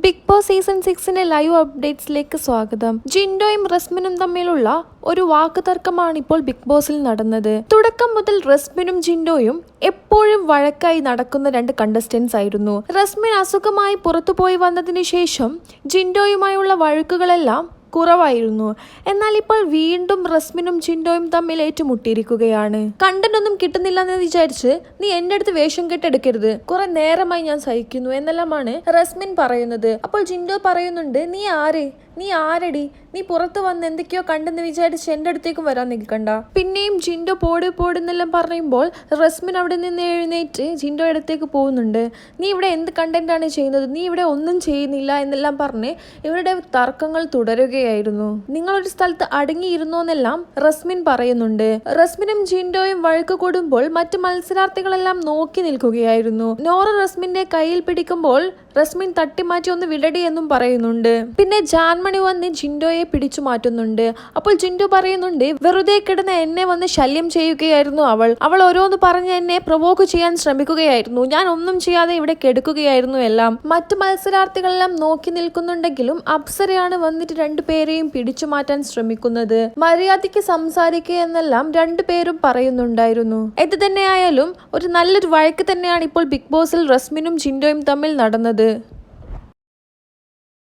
Big boss season 6 live അപ്ഡേറ്റ്സിലേക്ക് സ്വാഗതം. ജിൻഡോയും റസ്മിനും തമ്മിലുള്ള ഒരു വാക്കുതർക്കമാണ് ഇപ്പോൾ ബിഗ് ബോസിൽ നടന്നത്. തുടക്കം മുതൽ റസ്മിനും ജിൻഡോയും എപ്പോഴും വഴക്കായി നടക്കുന്ന രണ്ട് കണ്ടസ്റ്റന്റ്സ് ആയിരുന്നു. റസ്മിൻ അസുഖമായി പുറത്തുപോയി വന്നതിന് ശേഷം ജിൻഡോയുമായുള്ള വഴക്കുകളെല്ലാം കുറവായിരുന്നു. എന്നാൽ ഇപ്പോൾ വീണ്ടും റസ്മിനും ജിൻഡോയും തമ്മിൽ ഏറ്റുമുട്ടിയിരിക്കുകയാണ്. കണ്ടന്റ് ഒന്നും കിട്ടുന്നില്ലെന്ന് വിചാരിച്ച് നീ എന്റെ അടുത്ത് വേഷം കെട്ടെടുക്കരുത്, കുറെ നേരമായി ഞാൻ സഹിക്കുന്നു എന്നെല്ലാമാണ് റസ്മിൻ പറയുന്നത്. അപ്പോൾ ജിൻഡോ പറയുന്നുണ്ട്, നീ ആരടി, നീ പുറത്ത് വന്ന് എന്തൊക്കെയോ കണ്ടെന്ന് വിചാരിച്ച് എൻ്റെ അടുത്തേക്കും വരാൻ നിൽക്കണ്ട. പിന്നെയും ജിൻഡോ പോടെന്നെല്ലാം പറയുമ്പോൾ റസ്മിൻ അവിടെ നിന്ന് എഴുന്നേറ്റ് ജിൻഡോ അടുത്തേക്ക് പോകുന്നുണ്ട്. നീ ഇവിടെ എന്ത് കണ്ടന്റാണ് ചെയ്യുന്നത്, നീ ഇവിടെ ഒന്നും ചെയ്യുന്നില്ല എന്നെല്ലാം പറഞ്ഞ് ഇവരുടെ തർക്കങ്ങൾ തുടരുകയായിരുന്നു. നിങ്ങളൊരു സ്ഥലത്ത് അടങ്ങിയിരുന്നോ എന്നെല്ലാം റസ്മിൻ പറയുന്നുണ്ട്. റസ്മിനും ജിൻഡോയും വഴക്ക് കൂടുമ്പോൾ മറ്റ് മത്സരാർത്ഥികളെല്ലാം നോക്കി നിൽക്കുകയായിരുന്നു. നോറ റസ്മിന്റെ കയ്യിൽ പിടിക്കുമ്പോൾ റസ്മിൻ തട്ടിമാറ്റി ഒന്ന് വിടടി എന്നും പറയുന്നുണ്ട്. പിന്നെ ജാൻമണി വന്ന് ജിൻഡോയെ പിടിച്ചു മാറ്റുന്നുണ്ട്. അപ്പോൾ ജിൻഡോ പറയുന്നുണ്ട്, വെറുതെ കിടന്ന് എന്നെ വന്ന് ശല്യം ചെയ്യുകയായിരുന്നു അവൾ ഓരോന്ന് പറഞ്ഞ് എന്നെ പ്രൊവോക്ക് ചെയ്യാൻ ശ്രമിക്കുകയായിരുന്നു. ഞാൻ ഒന്നും ചെയ്യാതെ ഇവിടെ കെടുക്കുകയായിരുന്നു എല്ലാം. മറ്റു മത്സരാർത്ഥികളെല്ലാം നോക്കി നിൽക്കുന്നുണ്ടെങ്കിലും അപ്സരയാണ് വന്നിട്ട് രണ്ടുപേരെയും പിടിച്ചു മാറ്റാൻ ശ്രമിക്കുന്നത്. മര്യാദയ്ക്ക് സംസാരിക്കുക എന്നെല്ലാം രണ്ടുപേരും പറയുന്നുണ്ടായിരുന്നു. എന്ത് തന്നെയായാലും ഒരു നല്ലൊരു വഴക്ക് തന്നെയാണ് ഇപ്പോൾ ബിഗ് ബോസിൽ റസ്മിനും ജിൻഡോയും തമ്മിൽ നടന്നത്.